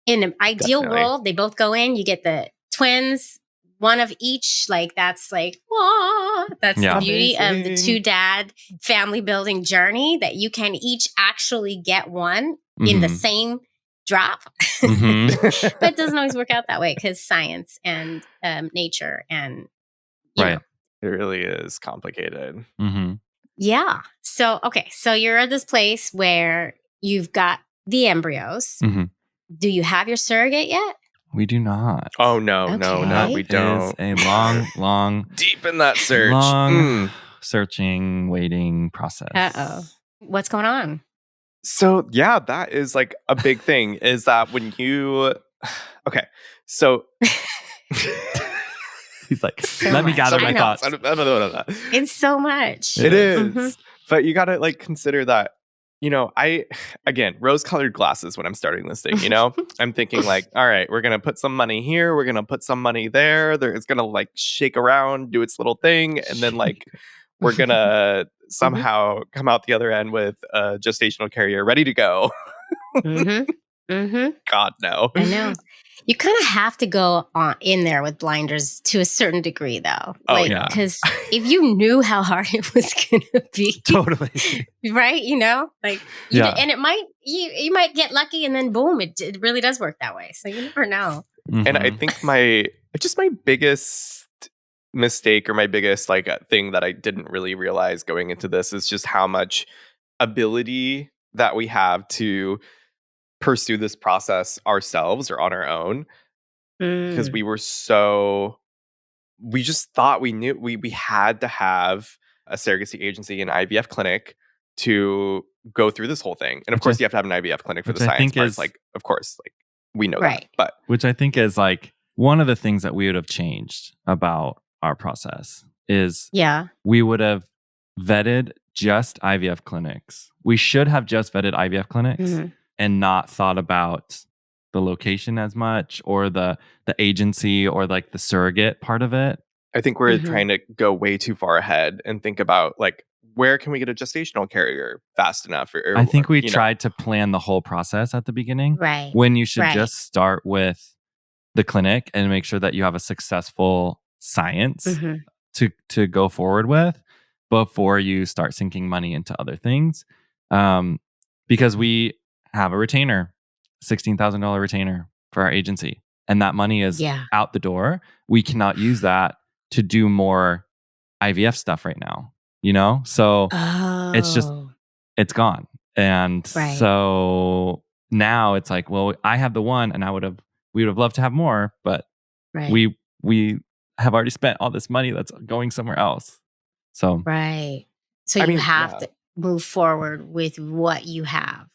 In an ideal Definitely. world, they both go in, you get the twins, one of each. Like, that's like, wah, that's Yeah. the beauty of the Amazing. 2-dad family building journey, that you can each actually get one in the Mhm. same drop. Mhm. But it doesn't always work out that way because science and nature and, you Right. know. It really is complicated. Mhm. Yeah. So, okay. So you're at this place where you've got the embryos. Mhm. Do you have your surrogate yet? We do not. Oh, no, no, Okay. we That don't. is a long, Deep in that search. long searching, waiting process. Uh-oh. What's going on? So, yeah, that is like a big thing is that when you. Okay. So. He's like, So let me much. gather I my know. thoughts. It's so much. It is. Mhm. But you got to like consider that, again, rose-colored glasses when I'm starting this thing, I'm thinking like, all right, we're going to put some money here. We're going to put some money there. It's going to like shake around, do its little thing. And then like, we're going to somehow come out the other end with a gestational carrier ready to go. Mm-hmm. Mm-hmm. God, no. I know. You kind of have to go on in there with blinders to a certain degree, though. Oh, Like, yeah. because if you knew how hard it was going to be, Totally. right? Like, Yeah. and it might, you might get lucky and then boom, it really does work that way. So you never know. And I Mhm. think my biggest mistake or my biggest like thing that I didn't really realize going into this is just how much ability that we have to pursue this process ourselves or on our own, because Mm. we just thought we knew we had to have a surrogacy agency and IVF clinic to go through this whole thing. And of Which course I- you have to have an IVF clinic for the which I science think part. is- Like, of course, like we know Right. that. But Which I think is like one of the things that we would have changed about our process is Yeah. we would have vetted just IVF clinics. We should have just vetted IVF clinics Mhm. and not thought about the location as much or the agency or like the surrogate part of it. I think we're Mhm. trying to go way too far ahead and think about like, where can we get a gestational carrier fast enough? I think we you know. tried to plan the whole process at the beginning Right. when you should Right. just start with the clinic and make sure that you have a successful science Mhm. to go forward with before you start sinking money into other things. Because we have a retainer, $16,000 retainer for our agency, and that money is Yeah. out the door. We cannot use that to do more IVF stuff right now, So Oh. it's gone. And Right. so now it's like, well, I have the one and we would have loved to have more, but Right. we have already spent all this money that's going somewhere else. So Right. So I you mean, have yeah. to move forward with what you have.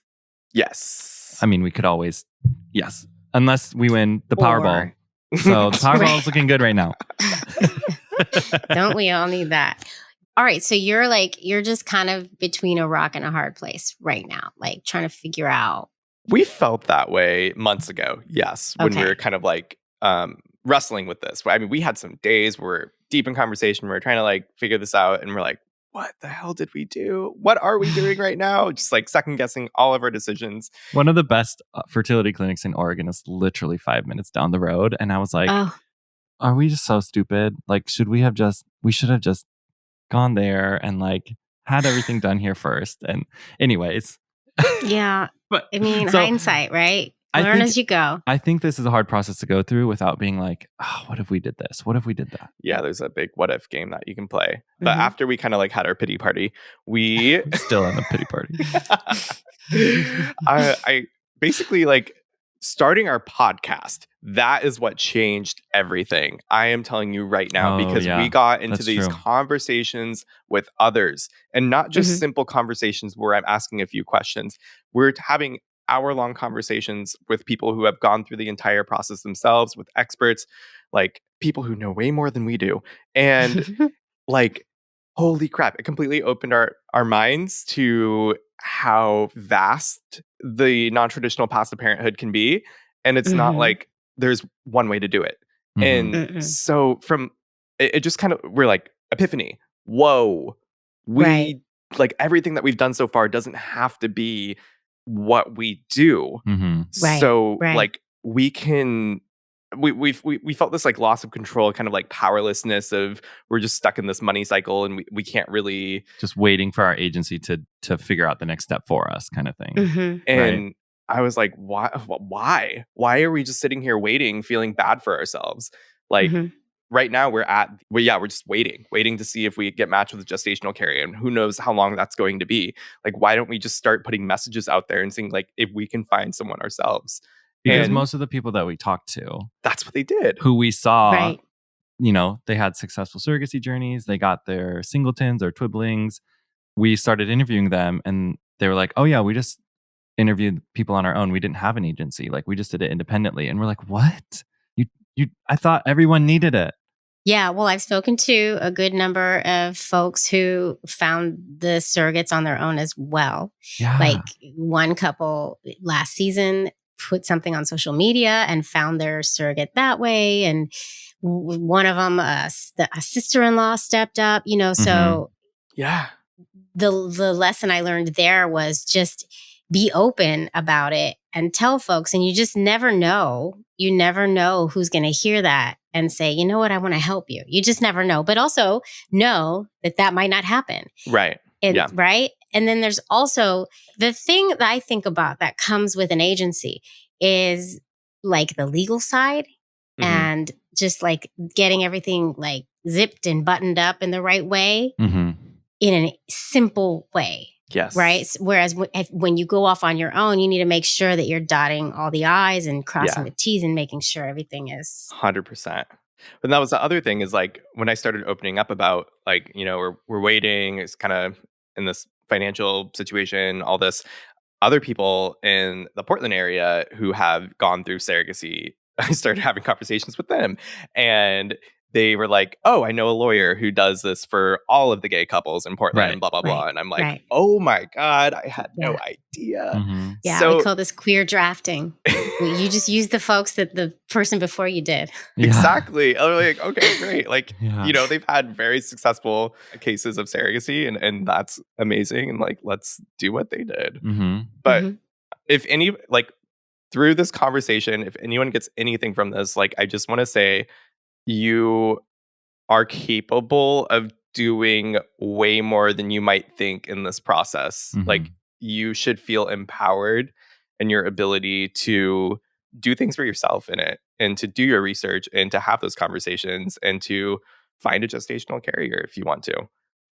Yes. I mean, we could always, yes, unless we win the Powerball. Or- So the Powerball Right. is looking good right now. Don't we all need that? All right. So you're just kind of between a rock and a hard place right now, like trying to figure out. We felt that way months ago. Yes. When we Okay. were kind of like wrestling with this. I mean, we had some days where we're deep in conversation. We're trying to like figure this out. And we're like, what the hell did we do? What are we doing right now? Just like second guessing all of our decisions. One of the best fertility clinics in Oregon is literally 5 minutes down the road. And I was like, Oh, are we just so stupid? Like, we should have just gone there and like had everything done here first. And anyways. yeah. But I mean, so hindsight, right? I Learn think- as you go. I think this is a hard process to go through without being like, oh, what if we did this? What if we did that? Yeah, there's a big what if game that you can play. But Mhm. after we kind of like had our pity party, we We're still in the pity party. I basically like starting our podcast. That is what changed everything. I am telling you right now, Oh, because yeah. we got into That's these true. conversations with others, and not just Mhm. simple conversations where I'm asking a few questions. We're having hour-long conversations with people who have gone through the entire process themselves, with experts, like people who know way more than we do. And like holy crap, it completely opened our minds to how vast the non-traditional passive parenthood can be. And it's not Mhm. like there's one way to do it. Mhm. And Mm-mm. so from it just kind of, we're like, epiphany. Whoa. Right. Like everything that we've done so far doesn't have to be what we do. Mhm. Right, So right. like we can we felt this like loss of control, kind of like powerlessness of we're just stuck in this money cycle and we can't really. Just waiting for our agency to figure out the next step for us, kind of thing. Mhm. And I was like, why are we just sitting here waiting, feeling bad for ourselves? Like Mhm. right now we're just waiting to see if we get matched with a gestational carrier, and who knows how long that's going to be. Like, why don't we just start putting messages out there and seeing like if we can find someone ourselves? Because And most of the people that we talked to, that's what they did. who we saw, Right. they had successful surrogacy journeys. They got their singletons or twiblings. We started interviewing them and they were like, oh yeah, we just interviewed people on our own. We didn't have an agency. Like we just did it independently. And we're like, what? I thought everyone needed it. Yeah, well, I've spoken to a good number of folks who found the surrogates on their own as well. Yeah. Like one couple last season put something on social media and found their surrogate that way. And one of them, a sister-in-law stepped up, so Yeah. the lesson I learned there was just be open about it and tell folks. And you just never know. You never know who's going to hear that and say, you know what, I want to help you. You just never know. But also know that might not happen. Right. And, Yeah. Right. And then there's also the thing that I think about that comes with an agency is like the legal side Mhm. and just like getting everything like zipped and buttoned up in the right way. Mm-hmm. In a simple way. Yes. Right. Whereas when you go off on your own, you need to make sure that you're dotting all the I's and crossing Yeah. the T's and making sure everything is. 100%. But that was the other thing is like when I started opening up about like, we're waiting, it's kind of in this financial situation, all this, other people in the Portland area who have gone through surrogacy, I started having conversations with them, and they were like, oh, I know a lawyer who does this for all of the gay couples in Portland, Right. blah, blah, blah. Right. And I'm like, Right. oh my God, I had no Yeah. idea. Mm-hmm. Yeah, So we call this queer drafting. You just use the folks that the person before you did. Yeah. exactly. I'm like, okay, great. Like, Yeah. they've had very successful cases of surrogacy, and that's amazing. And like, let's do what they did. Mm-hmm. But Mhm. if any, like, through this conversation, if anyone gets anything from this, like, I just want to say you are capable of doing way more than you might think in this process. Mhm. Like, you should feel empowered in your ability to do things for yourself in it, and to do your research, and to have those conversations, and to find a gestational carrier if you want to.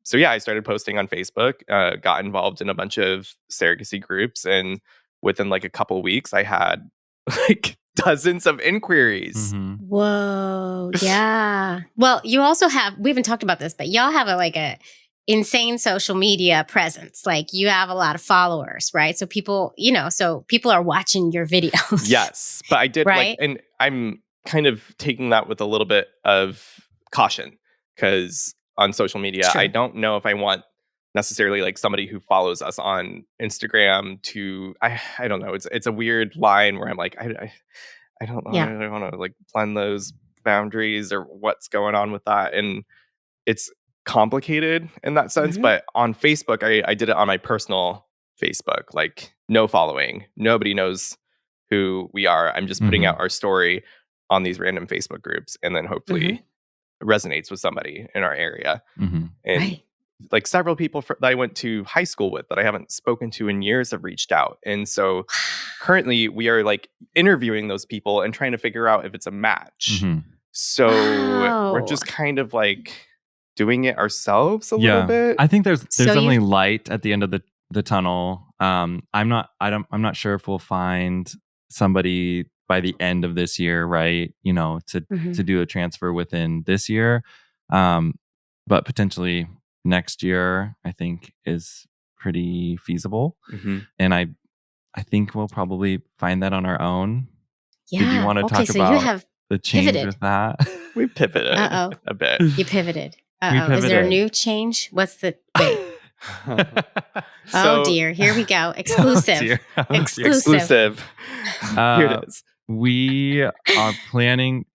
So yeah, I started posting on Facebook, got involved in a bunch of surrogacy groups, and within like a couple weeks, I had like dozens of inquiries. Mhm. Whoa. Yeah. Well, you also we haven't talked about this, but y'all have a insane social media presence. Like you have a lot of followers, right? So people are watching your videos. Yes, but I did Right? and I'm kind of taking that with a little bit of caution, because on social media, Sure. I don't know if I want necessarily like somebody who follows us on Instagram to. I don't know. It's a weird line where I'm like I don't know. Yeah. I don't want to like blend those boundaries or what's going on with that, and it's complicated in that sense. Mhm. But on Facebook, I did it on my personal Facebook, like no following, nobody knows who we are. I'm just putting Mhm. out our story on these random Facebook groups, and then hopefully it resonates with somebody in our area. Mhm. And Right. like several people that I went to high school with that I haven't spoken to in years have reached out. And so currently we are like interviewing those people and trying to figure out if it's a match. Mhm. So we're Wow. just kind of like doing it ourselves a Yeah. little bit. I think there's So definitely you- light at the end of the tunnel. I'm not sure if we'll find somebody by the end of this year, right? Mhm. To do a transfer within this year. But potentially next year, I think is pretty feasible. Mhm. And I think we'll probably find that on our own. Yeah. Did you want to Okay, talk so about you have the change pivoted. with that? We pivoted Uh-oh. a bit. You pivoted. Is there a pivoted. new change? What's the wait? So- Oh dear, here we go. Exclusive. Oh, dear. Oh, dear. Exclusive. Here it is. We are planning,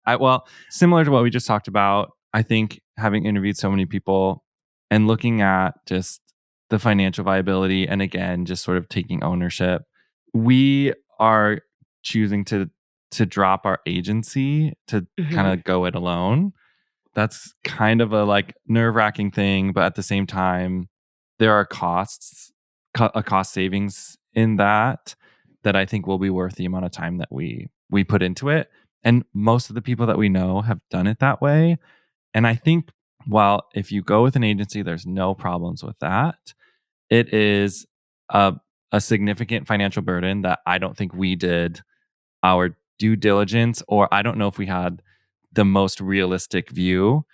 similar to what we just talked about. I think having interviewed so many people and looking at just the financial viability, and again, just sort of taking ownership, we are choosing to drop our agency to kind of go it alone. That's kind of a like nerve-wracking thing, but at the same time, there are cost savings in that I think will be worth the amount of time that we put into it. And most of the people that we know have done it that way. And I think while if you go with an agency, there's no problems with that. It is a significant financial burden that I don't think we did our due diligence, or I don't know if we had the most realistic view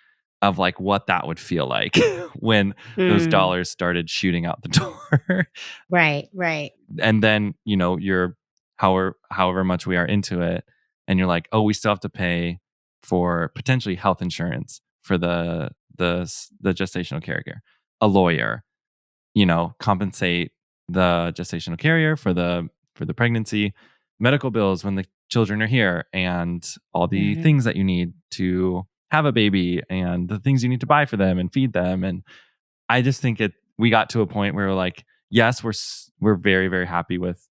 of like what that would feel like when those dollars started shooting out the door. Right. And then, you're however much we are into it, and you're like, oh, we still have to pay for potentially health insurance for the gestational carrier, a lawyer, compensate the gestational carrier for the pregnancy, medical bills when the children are here, and all the things that you need to have a baby, and the things you need to buy for them and feed them. And I just think we got to a point where we're like, yes, we're very, very happy with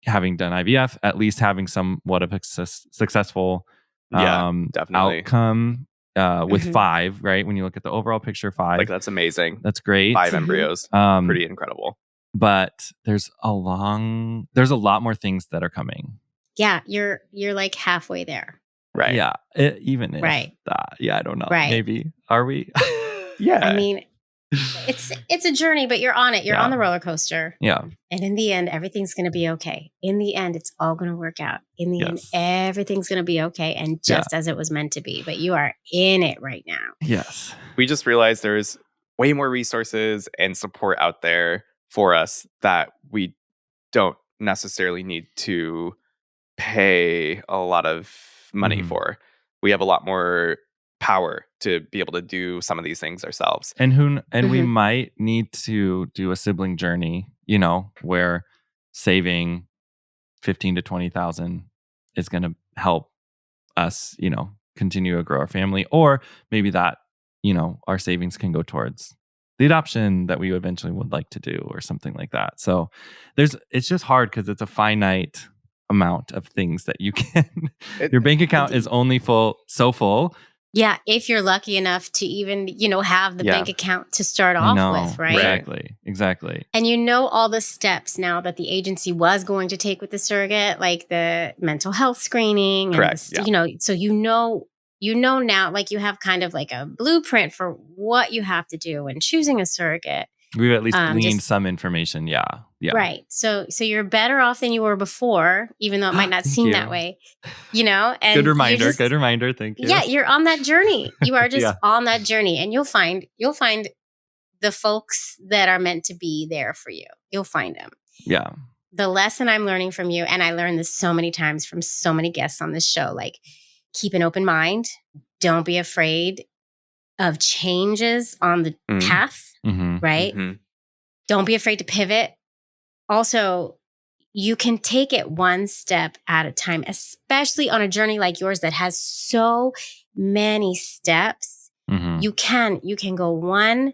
having done IVF, at least having somewhat of a successful definitely. outcome with 5, right? When you look at the overall picture, 5. Like, that's amazing. That's great. 5 embryos. Pretty incredible. But there's a lot more things that are coming. Yeah, you're like halfway there. Right. Yeah. Even if that. Yeah, I don't know. Right. Maybe. Are we? Yeah. I mean, it's a journey, but you're on it. You're on the roller coaster. Yeah. And in the end, everything's going to be okay. In the end, it's all going to work out. In the end, everything's going to be okay. And just as it was meant to be. But you are in it right now. Yes. We just realized there's way more resources and support out there for us that we don't necessarily need to pay a lot of money for. We have a lot more power to be able to do some of these things ourselves. And we might need to do a sibling journey, where saving 15 to 20,000 is going to help us, continue to grow our family, or maybe that, our savings can go towards the adoption that we eventually would like to do, or something like that. So it's just hard because it's a finite amount of things that you can. Your bank account is only so full. Yeah, if you're lucky enough to even, have the bank account to start off with, right? Exactly. And all the steps now that the agency was going to take with the surrogate, like the mental health screening. Correct. And so now, like you have kind of like a blueprint for what you have to do when choosing a surrogate. We've at least gleaned some information. Yeah. Right. So you're better off than you were before, even though it might not seem that way, and good reminder. Thank you. Yeah. You're on that journey. You are just on that journey, and you'll find the folks that are meant to be there for you. You'll find them. Yeah. The lesson I'm learning from you, and I learned this so many times from so many guests on this show, like keep an open mind. Don't be afraid of changes on the path, right? Don't be afraid to pivot. Also, you can take it one step at a time, especially on a journey like yours that has so many steps. You can go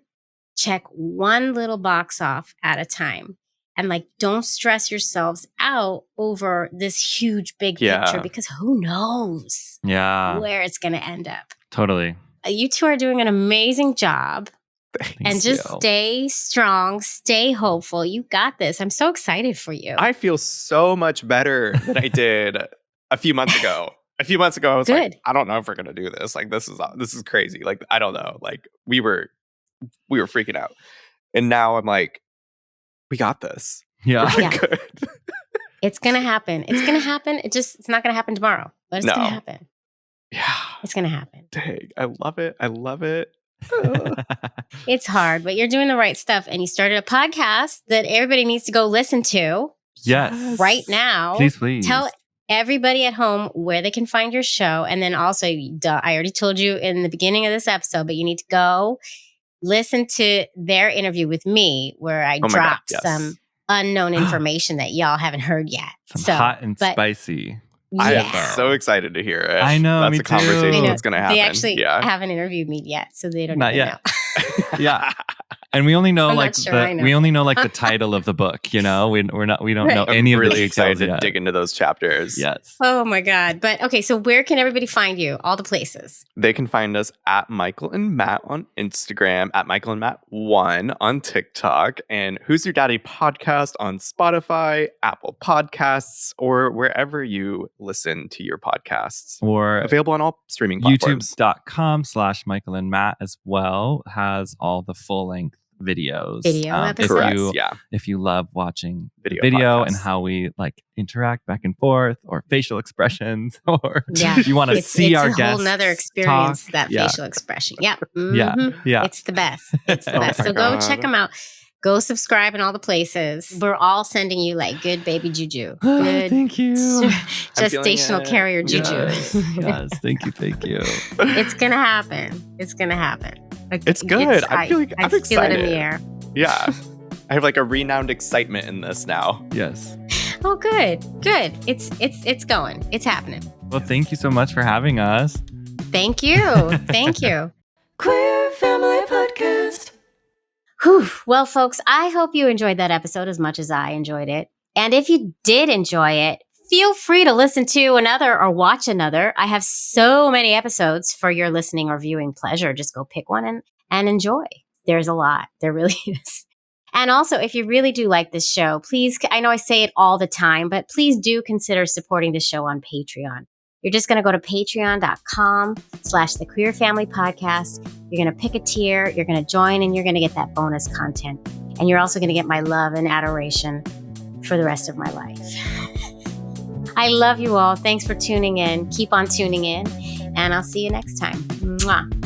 check one little box off at a time. And like, don't stress yourselves out over this huge, big picture, because who knows where it's going to end up. Totally. You two are doing an amazing job. And just stay strong, stay hopeful. You got this. I'm so excited for you. I feel so much better than I did a few months ago. A few months ago, I was like, I don't know if we're going to do this. Like, this is crazy. Like, I don't know. Like, we were freaking out. And now I'm like, we got this. Yeah. Good. It's going to happen. It's going to happen. It's not going to happen tomorrow, but it's going to happen. Yeah. It's going to happen. Dang. I love it. It's hard, but you're doing the right stuff. And you started a podcast that everybody needs to go listen to. Yes. Right now. Please. everybody at home where they can find your show. And then also, I already told you in the beginning of this episode, but you need to go listen to their interview with me where I dropped some unknown information that y'all haven't heard yet. Some hot and spicy. I am so excited to hear it. I know. That's a conversation that's going to happen. They actually haven't interviewed me yet, so they don't Not even yet. know. Yeah. And we only know we only know the title of the book, we don't know any of the really details excited to yet. dig into those chapters. Yes. Oh my God. But okay, so where can everybody find you? All the places. They can find us at Michael and Matt on Instagram, at Michael and Matt 1 on TikTok, and Who's Your Daddy podcast on Spotify, Apple Podcasts, or wherever you listen to your podcasts. Or available on all streaming platforms. YouTube.com/Michael and Matt as well has all the full length videos. Episodes. If you love watching video and how we interact back and forth, or facial expressions, or you want to see our guests. It's a whole nother experience, talk. Facial expression. Yeah. Mm-hmm. Yeah. It's the best. It's the best. So go check them out. Go subscribe in all the places. We're all sending you good baby juju. Good. Thank you. Gestational carrier juju. Yes. Thank you. It's going to happen. It's going to happen. It's good. I feel I'm excited. Feel it in the air. Yeah. I have a renowned excitement in this now. Yes. Oh, good. It's going. It's happening. Well, thank you so much for having us. Thank you. Queer Family Podcast. Whew. Well, folks, I hope you enjoyed that episode as much as I enjoyed it. And if you did enjoy it, feel free to listen to another or watch another. I have so many episodes for your listening or viewing pleasure. Just go pick one and enjoy. There's a lot. There really is. And also, if you really do like this show, please, I know I say it all the time, but please do consider supporting the show on Patreon. You're just going to go to patreon.com/The Queer Family Podcast. You're going to pick a tier, you're going to join, and you're going to get that bonus content. And you're also going to get my love and adoration for the rest of my life. I love you all. Thanks for tuning in. Keep on tuning in, and I'll see you next time. Mwah.